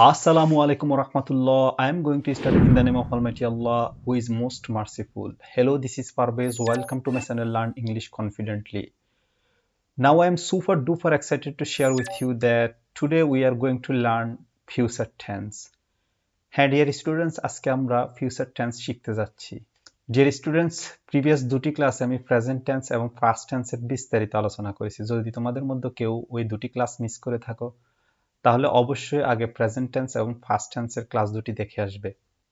Assalamu alaikum warahmatullah. I am going to start in the name of Almighty Allah, who is most merciful. Hello, this is Parvez. Welcome to my channel Learn English Confidently. Now I am super duper excited to share with you that today we are going to learn future tense. হ্যাঁ dear students, আজকে আমরা future tense শিখতে যাচ্ছি। Dear students, previous দুটি ক্লাসে আমি present tense এবং past টেন্সের বিস্তারিত আলোচনা করেছি। যদি তোমাদের মধ্যে কেউ ওই দুটি ক্লাস মিস করে থাকো তাহলে অবশ্যই আগে প্রেজেন্ট টেন্স এবং পাস্ট টেন্সের ক্লাস দুটি দেখে আসবে।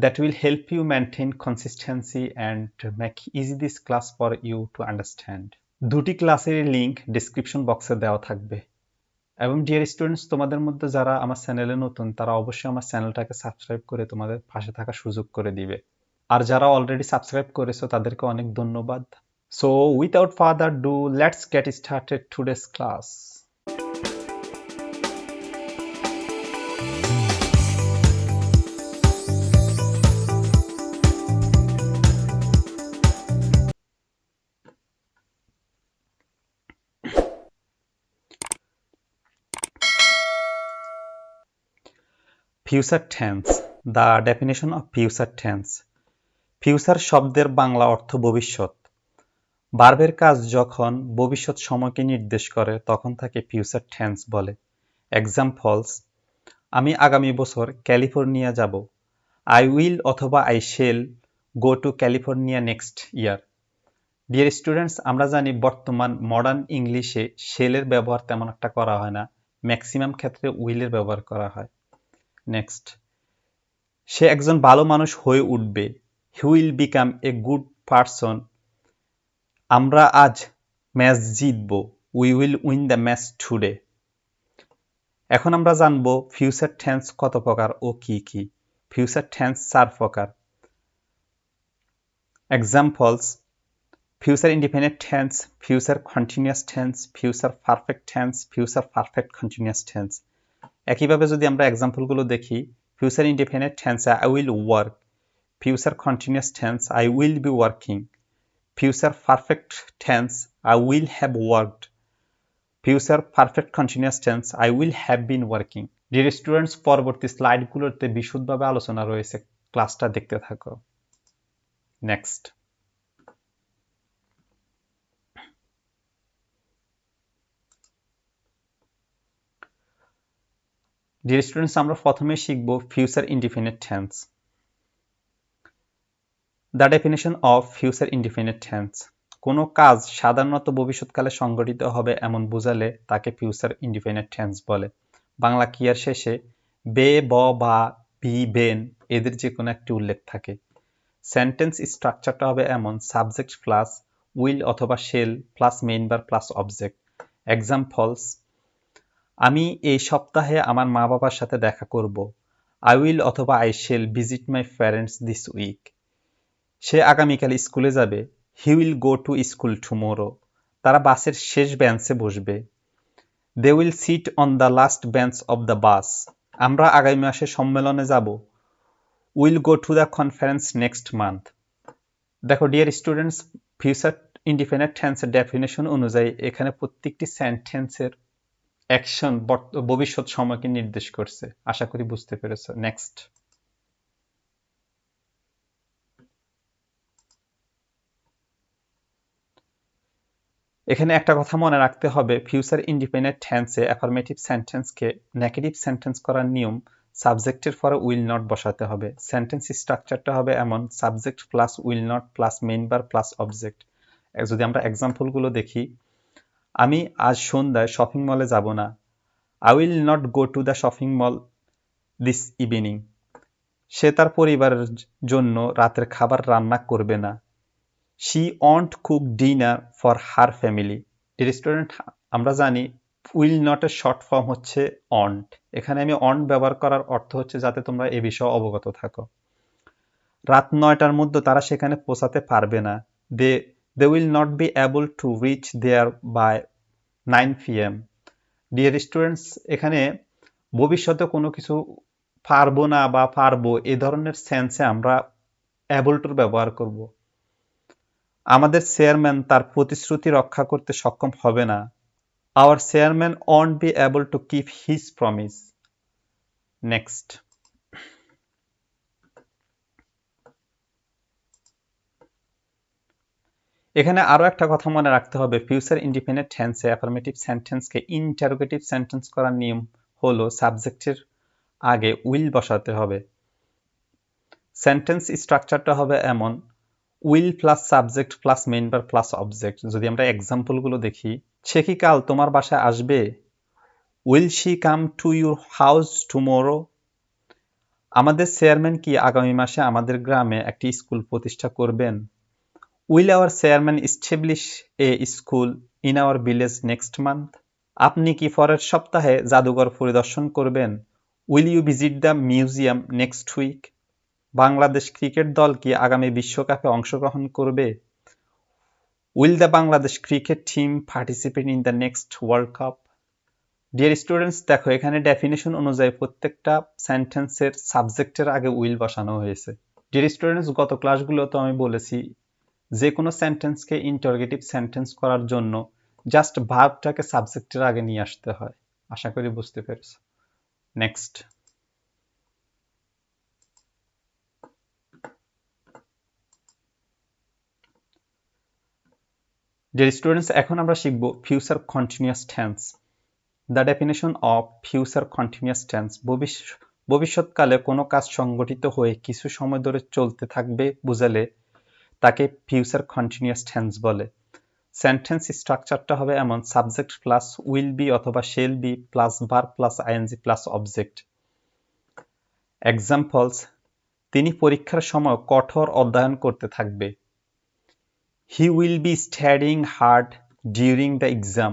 That will help you maintain consistency and make easy this class for you to understand. দুটি ক্লাসের লিংক ডেসক্রিপশন বক্সে দেওয়া থাকবে। এবং ডিয়ার স্টুডেন্টস, তোমাদের মধ্যে যারা আমার চ্যানেলে নতুন তারা অবশ্যই আমার চ্যানেলটাকে সাবস্ক্রাইব করে তোমাদের পাশে থাকার সুযোগ করে দিবে। আর যারা অলরেডি সাবস্ক্রাইব করেছো তাদেরকে অনেক ধন্যবাদ। So without further ado, let's get started today's class. Future tense, the definition of future tense. Future শব্দের বাংলা অর্থ ভবিষ্যৎ। ভার্বের কাজ যখন ভবিষ্যৎ সময়কে নির্দেশ করে তখন তাকে ফিউচার টেন্স বলে। এক্সাম্পলস: আমি আগামী বছর ক্যালিফোর্নিয়া যাব। আই উইল অথবা I shell go to California next year. Dear students, আমরা জানি বর্তমান মডার্ন ইংলিশে শেলের ব্যবহার তেমন একটা করা হয় না, ম্যাক্সিমাম ক্ষেত্রে উইলের ব্যবহার করা হয়। নেক্সট, সে একজন ভালো মানুষ হয়ে উঠবে। He will become a good person. আমরা আজ ম্যাচ জিতব। We will win the match today. এখন আমরা জানব ফিউচার টেন্স কত প্রকার ও কি কি। ফিউচার টেন্স 4 প্রকার। Examples: future independent tense, future continuous tense, future perfect tense, future perfect continuous tense. একইভাবে যদি আমরা এক্সাম্পলগুলো দেখি, ফিউচার ইন্ডিপেন্ডেন্ট টেন্সে I will work, future continuous tense I will be working, future perfect tense I will have worked, future perfect continuous tense I will have been working. Dear students, পরবর্তী স্লাইডগুলোতে বিশদভাবে আলোচনা রয়েছে, ক্লাসটা দেখতে থাকো। নেক্সট, ডিয়ার স্টুডেন্টস, আমরা প্রথমে শিখব future independent tense. The definition of future independent tense: কোনো কাজ সাধারণত ভবিষ্যৎকালে সংঘটিত হবে এমন বোঝালে তাকে ফিউচার ইন্ডিপেন্ডেন্ট টেন্স বলে। বাংলা ক্রিয়ার শেষে বে, ব, বা, বি, বেন এদের যে কোনো একটি উল্লেখ থাকে। সেন্টেন্স স্ট্রাকচারটা হবে এমন: সাবজেক্ট প্লাস উইল অথবা shall plus main verb plus object. Examples: আমি এই সপ্তাহে আমার মা বাবার সাথে দেখা করব। আই উইল অথবা I shall visit my parents this week. সে আগামীকাল স্কুলে যাবে। He will go to school tomorrow. তারা বাসের শেষ বেঞ্চে বসবে। They will sit on the last bench of the bus. আমরা আগামী মাসে সম্মেলনে যাব। Will go to the conference next month. দেখো ডিয়ার স্টুডেন্টস, ফিউচার ইন্ডিপেন্ডেন্ট টেন্সের ডেফিনেশন অনুযায়ী এখানে প্রত্যেকটি সেন্টেন্সের অ্যাকশন ভবিষ্যৎ সময়কে নির্দেশ করছে। আশা করি বুঝতে পেরেছো। নেক্সট, এখানে একটা কথা মনে রাখতে হবে, ফিউচার ইন্ডিপেন্ডেন্ট টেন্সে অ্যাফার্মেটিভ সেন্টেন্সকে নেগেটিভ সেন্টেন্স করার নিয়ম সাবজেক্টের পরে উইল নট বসাতে হবে। সেন্টেন্স স্ট্রাকচারটা হবে এমন: subject plus will not plus main verb plus object. যদি আমরা এক্সাম্পলগুলো দেখি, আমি আজ সন্ধ্যায় শপিং মলে যাব না। I will not go to the shopping mall this evening. সে তার পরিবারের জন্য রাতের খাবার রান্না করবে না। She won't cook dinner for her family. Dear student, আমরা জানি উইল নট এর শর্ট ফর্ম হচ্ছে ওন্ট। এখানে আমি ওন্ট ব্যবহার করার অর্থ হচ্ছে যাতে তোমরা এ বিষয়ে অবগত থাকো। রাত 9টার মধ্যে তারা সেখানে পৌঁছাতে পারবে না। They will not be able to reach there by 9 PM. Dear students, এখানে ভবিষ্যতে কোনো কিছু পারবো না বা পারবো এ ধরনের সেন্সে আমরা এবল টুর ব্যবহার করব। আমাদের চেয়ারম্যান তার প্রতিশ্রুতি রক্ষা করতে সক্ষম হবে না। Our chairman won't be able to keep his promise. Next. এখানে আরো একটা কথা মনে রাখতে হবে, ফিউচার ইন্ডিপেন্ডেন্ট টেন্সে অ্যাফার্মেটিভ সেন্টেন্সকে ইন্টারোগেটিভ সেন্টেন্স করার নিয়ম হলো সাবজেক্টের আগে উইল বসাতে হবে। সেন্টেন্স স্ট্রাকচারটা হবে এমন, will plus subject plus main verb plus object. যদি আমরা এক্সাম্পলগুলো দেখি, সে কি কাল তোমার বাসায় আসবে? Will she come to your house tomorrow? আমাদের চেয়ারম্যান কি আগামী মাসে আমাদের গ্রামে একটি স্কুল প্রতিষ্ঠা করবেন? Will our chairman establish a school in our village next month? আপনি কি পরের সপ্তাহে জাদুঘর পরিদর্শন করবেন? Will you visit the museum next week? Bangladesh cricket দল কি আগামী বিশ্বকাপে অংশগ্রহণ করবে? Will the Bangladesh cricket team participate in the next world cup? Dear students, দেখো এখানে ডেফিনেশন অনুযায়ী প্রত্যেকটা সেন্টেন্সের সাবজেক্টের আগে উইল বসানো হয়েছে। ডিয়ার স্টুডেন্টস, গত ক্লাসগুলোতে আমি বলেছি যে কোনো সেন্টেন্সকে ইন্টারোগেটিভ সেন্টেন্স করার জন্য জাস্ট ভার্বটাকে সাবজেক্টের আগে নিয়ে আসতে হয়। আশা করি বুঝতে পেরেছো। নেক্সট। ডিয়ার স্টুডেন্টস, এখন আমরা শিখব future continuous tense. The definition of future continuous tense, ভবিষ্যৎকালে কোনো কাজ সংগঠিত হয়ে কিছু সময় ধরে চলতে থাকবে বুঝালে তাকে ফিউচার কন্টিনিউয়াস টেন্স বলে। সেন্টেন্স স্ট্রাকচারটা হবে এমন, সাবজেক্ট প্লাস উইল বি অথবা shall be plus verb plus ING plus object. Examples, তিনি পরীক্ষার সময় কঠোর অধ্যয়ন করতে থাকবে। He will be studying hard during the exam.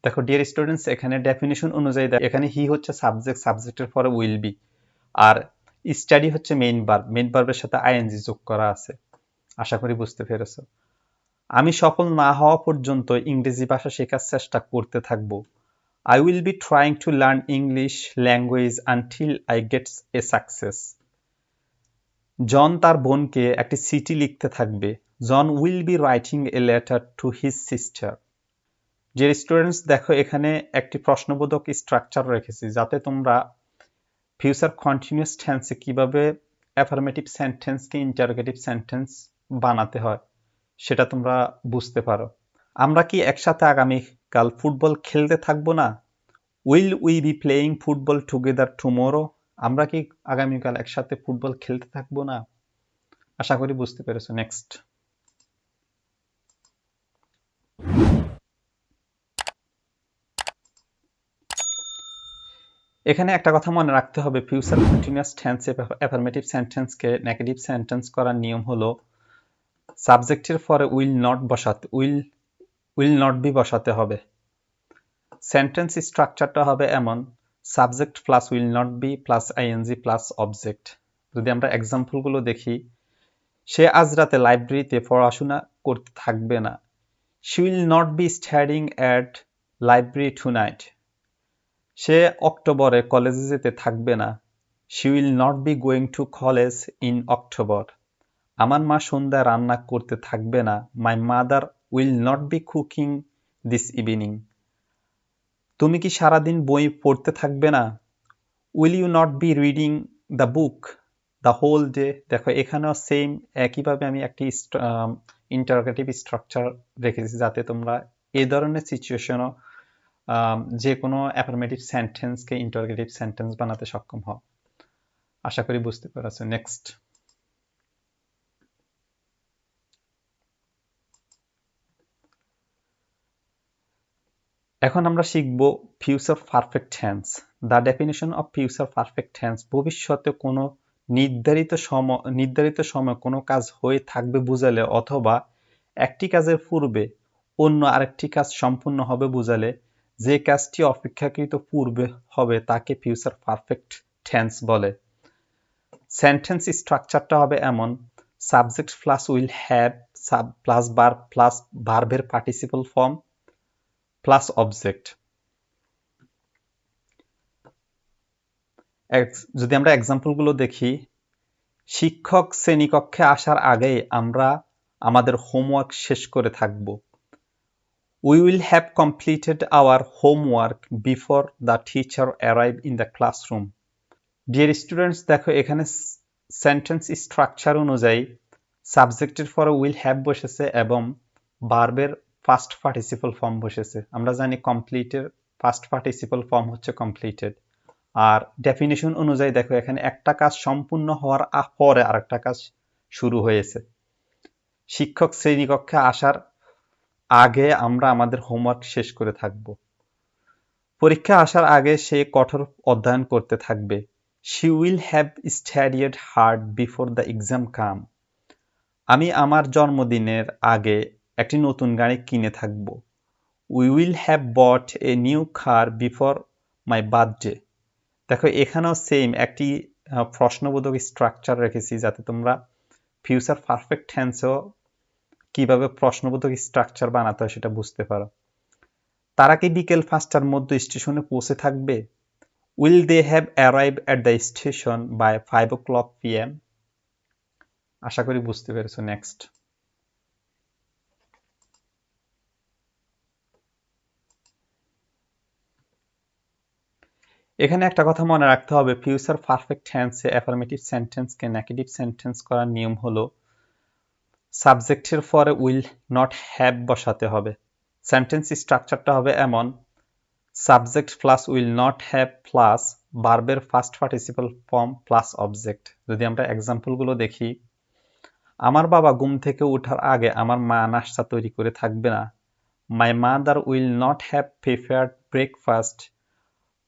দেখো ডিয়ার স্টুডেন্টস, এখানে ডেফিনেশন অনুযায়ী এখানে হি হচ্ছে সাবজেক্ট, সাবজেক্টের পরে উইল বি, আর স্টাডি হচ্ছে মেইন ভার্ব, মেইন ভার্বের সাথে আইএনজি যোগ করা আছে। আশা করি বুঝতে পেরেছো। আমি সফল না হওয়া পর্যন্ত ইংরেজি ভাষা শেখার চেষ্টা করতে থাকব। I will be trying to learn English language until I get a success. জন তার বোনকে একটি চিঠি লিখতে থাকবে। জন will be writing a letter to his sister. যে স্টুডেন্টস, দেখো এখানে একটি প্রশ্নবোধক স্ট্রাকচার রেখেছি যাতে তোমরা ফিউচার কন্টিনিউয়াস টেন্সে কিভাবে অ্যাফার্মেটিভ সেন্টেন্সকে ইন্টারোগেটিভ সেন্টেন্স বানাতে হয় সেটা তোমরা বুঝতে পারো। আমরা কি একসাথে আগামীকাল ফুটবল খেলতে থাকবো না? Will we be playing football together tomorrow? আমরা কি আগামীকাল একসাথে ফুটবল খেলতে থাকবো না? আশা করি বুঝতে পেরেছো। নেক্সট। এখানে একটা কথা মনে রাখতে হবে, ফিউচার কন্টিনিউয়াস টেন্সে অ্যাফার্মেটিভ সেন্টেন্সকে নেগেটিভ সেন্টেন্স করার নিয়ম হলো সাবজেক্টের পরে উইল নট বি বসাতে হবে। সেন্টেন্স স্ট্রাকচারটা হবে এমন, subject plus will not be plus ING plus object. যদি আমরা এক্সাম্পলগুলো দেখি, সে আজ রাতে লাইব্রেরিতে পড়াশোনা করতে থাকবে না। She will not be studying at library tonight. সে অক্টোবরে কলেজে যেতে থাকবে না। She will not be going to college in October. আমার মা সন্ধ্যায় রান্না করতে থাকবে না। My mother will not be cooking this evening. তুমি কি সারাদিন বই পড়তে থাকবে না? Will you not be reading the book the whole day? দেখো এখানেও সেম একইভাবে আমি একটি ইন্টারোগেটিভ স্ট্রাকচার রেখেছি যাতে তোমরা এই ধরনের সিচুয়েশনও যে কোনো অ্যাফার্মেটিভ সেন্টেন্সকে ইন্টারোগেটিভ সেন্টেন্স বানাতে সক্ষম হও। আশা করি বুঝতে পেরেছো। নেক্সট। এখন আমরা শিখব future perfect tense. The definition of future perfect tense, ভবিষ্যতে কোনো নির্ধারিত সময় কোনো কাজ হয়ে থাকবে বুঝালে অথবা একটি কাজের পূর্বে অন্য আরেকটি কাজ সম্পূর্ণ হবে বুঝালে যে কাজটি অপেক্ষাকৃত পূর্বে হবে তাকে ফিউচার পারফেক্ট টেন্স বলে। সেন্টেন্স স্ট্রাকচারটা হবে এমন, subject plus will have plus verb plus ভার্বের পার্টিসিপল ফর্ম প্লাস অবজেক্ট। যদি আমরা এক্সাম্পলগুলো দেখি, শিক্ষক শ্রেণীকক্ষে আসার আগেই আমরা আমাদের হোমওয়ার্ক শেষ করে থাকব। We will have completed our homework before the teacher arrive in the classroom. Deer students, দেখো এখানে সেন্টেন্স স্ট্রাকচার অনুযায়ী সাবজেক্টের পরে উইল হ্যাভ বসেছে এবং ভার্বের পাস্ট পার্টিসিপল ফর্ম বসেছে। আমরা জানি কমপ্লিটের পাস্ট পার্টিসিপল ফর্ম হচ্ছে কমপ্লিটেড। আর ডেফিনিশন অনুযায়ী দেখো এখানে একটা কাজ সম্পূর্ণ হওয়ার পরে আরেকটা কাজ শুরু হয়েছে। শিক্ষক শ্রেণীকক্ষে আসার আগে আমরা আমাদের হোমওয়ার্ক শেষ করে থাকব। পরীক্ষা আসার আগে সে কঠোর অধ্যয়ন করতে থাকবে। She will have studied hard before the exam come. আমি আমার জন্মদিনের আগে একটি নতুন গাড়ি কিনে থাকব। We will have bought a new car before my birthday. দেখো এখানেও সেম একটি প্রশ্নবোধক স্ট্রাকচার রেখেছি যাতে তোমরা ফিউচার পারফেক্ট টেন্সেও কিভাবে প্রশ্নবোধক স্ট্রাকচার বানাতে হয় সেটা বুঝতে পারো। তারা কি বিকেল 5টার মধ্যে স্টেশনে পৌঁছে থাকবে? Will they have arrived at the station by 5 o'clock p.m.? আশা করি বুঝতে পেরেছো। নেক্সট। এখানে একটা কথা মনে রাখতে হবে, ফিউচার পারফেক্ট টেন্সে অ্যাফার্মেটিভ সেন্টেন্সকে নেগেটিভ সেন্টেন্স করার নিয়ম হলো সাবজেক্টের পরে উইল নট হ্যাভ বসাতে হবে। সেন্টেন্স স্ট্রাকচারটা হবে এমন: subject plus will not have plus ভার্বের first participle form plus object. যদি আমরা এক্সাম্পলগুলো দেখি, আমার বাবা ঘুম থেকে ওঠার আগে আমার মা নাস্তা তৈরি করে থাকবে না। My mother will not have prepared breakfast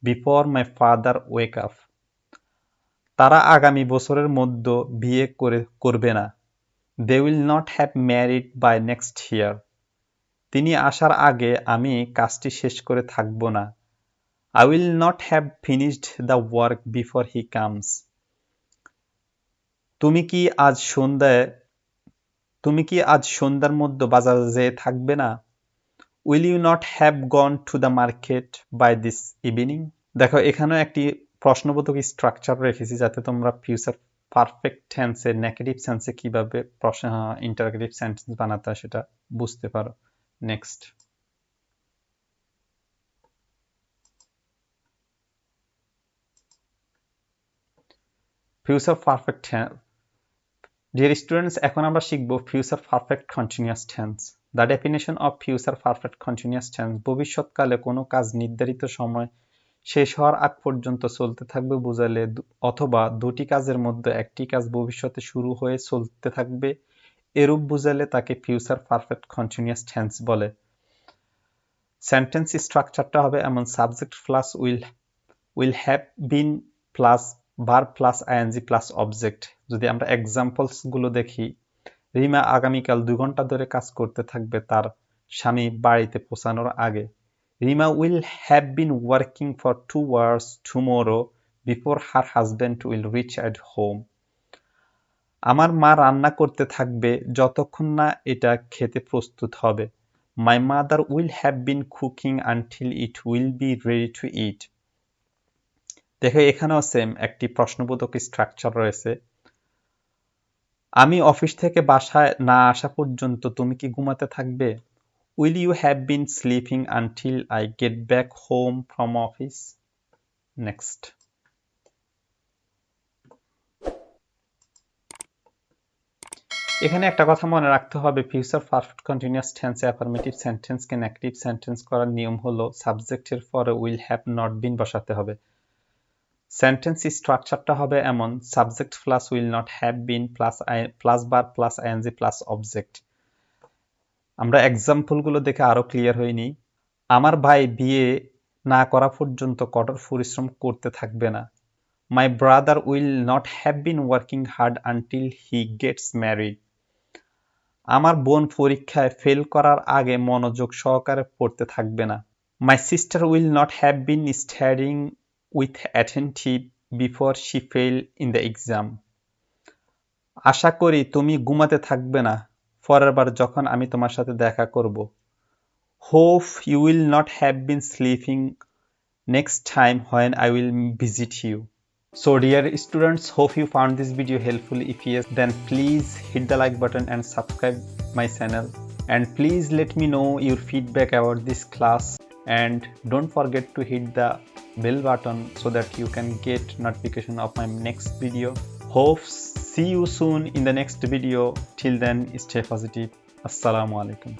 before my father wake up. তারা আগামী বছরের মধ্যে বিয়ে করবে না। They will not have married by next year. তিনি আসার আগে আমি কাজটি শেষ করে থাকব না। I will not have finished the work before he comes. তুমি কি আজ সন্ধ্যার মধ্যে বাজারে যেয়ে থাকবে না? Will you not have gone to the market by this evening? দেখো এখানে একটি প্রশ্নবোধক স্ট্রাকচার রেখেছি যাতে তোমরা ফিউচার পারফেক্ট টেন্সে নেগেটিভ সেন্সে কিভাবে ইন্টারোগেটিভ সেন্টেন্স বানাতে হয় সেটা বুঝতে পারো। Next. Future perfect tense. Dear students, এখন আমরা শিখব future perfect continuous tense. The definition of future perfect continuous tense: ভবিষ্যৎকালে কোনো কাজ নির্ধারিত সময় শেষ হওয়ার আগ পর্যন্ত চলতে থাকবে বোঝালে, অথবা দুটি কাজের মধ্যে একটি কাজ ভবিষ্যতে শুরু হয়ে চলতে থাকবে এরূপ বোঝালে তাকে ফিউচার পারফেক্ট কন্টিনিউয়াস টেন্স বলে। সেন্টেন্স স্ট্রাকচারটা হবে এমন: subject plus will have been plus verb plus ING plus object. যদি আমরা এক্সাম্পলস গুলো দেখি, রিমা আগামীকাল 2 ঘন্টা ধরে কাজ করতে থাকবে তার স্বামী বাড়িতে পৌঁছানোর আগে। Rima will have been working for 2 hours tomorrow before her husband will reach at home. আমার মা রান্না করতে থাকবে যতক্ষণ না এটা খেতে প্রস্তুত হবে। My mother will have been cooking until it will be ready to eat. দেখো এখানেও সেম একটি প্রশ্নবোধক স্ট্রাকচার রয়েছে। আমি অফিস থেকে বাসায় না আসা পর্যন্ত তুমি কি ঘুমাতে থাকবে? Will you have been sleeping until I get back home from office? Next. এখানে একটা কথা মনে রাখতে হবে, ফিউচার পারফেক্ট কন্টিনিউয়াস টেন্সে অ্যাফার্মেটিভ সেন্টেন্সকে নেগেটিভ সেন্টেন্স করার নিয়ম হলো সাবজেক্টের পরে উইল হ্যাভ নট বিন বসাতে হবে। সেন্টেন্স স্ট্রাকচারটা হবে এমন: subject plus will not have been plus verb plus ING plus object. আমরা এক্সাম্পলগুলো দেখে আরো ক্লিয়ার হয়নি। আমার ভাই বিয়ে না করা পর্যন্ত কঠোর পরিশ্রম করতে থাকবে না। My brother will not have been working hard until he gets married. আমার বোন পরীক্ষায় ফেল করার আগে মনোযোগ সহকারে পড়তে থাকবে না। My sister will not have been studying with attentive before she fail in the exam. আশা করি তুমি ঘুমাতে থাকবে না পরের বার যখন আমি তোমার সাথে দেখা করব। Hope you will not have been sleeping next time when I will visit you. So dear students, hope you found this video helpful. If yes, then please hit the like button and subscribe my channel, and please let me know your feedback about this class, and don't forget to hit the bell button so that you can get notification of my next video. Hope see you soon in the next video. Till then, stay positive. Assalamu alaikum.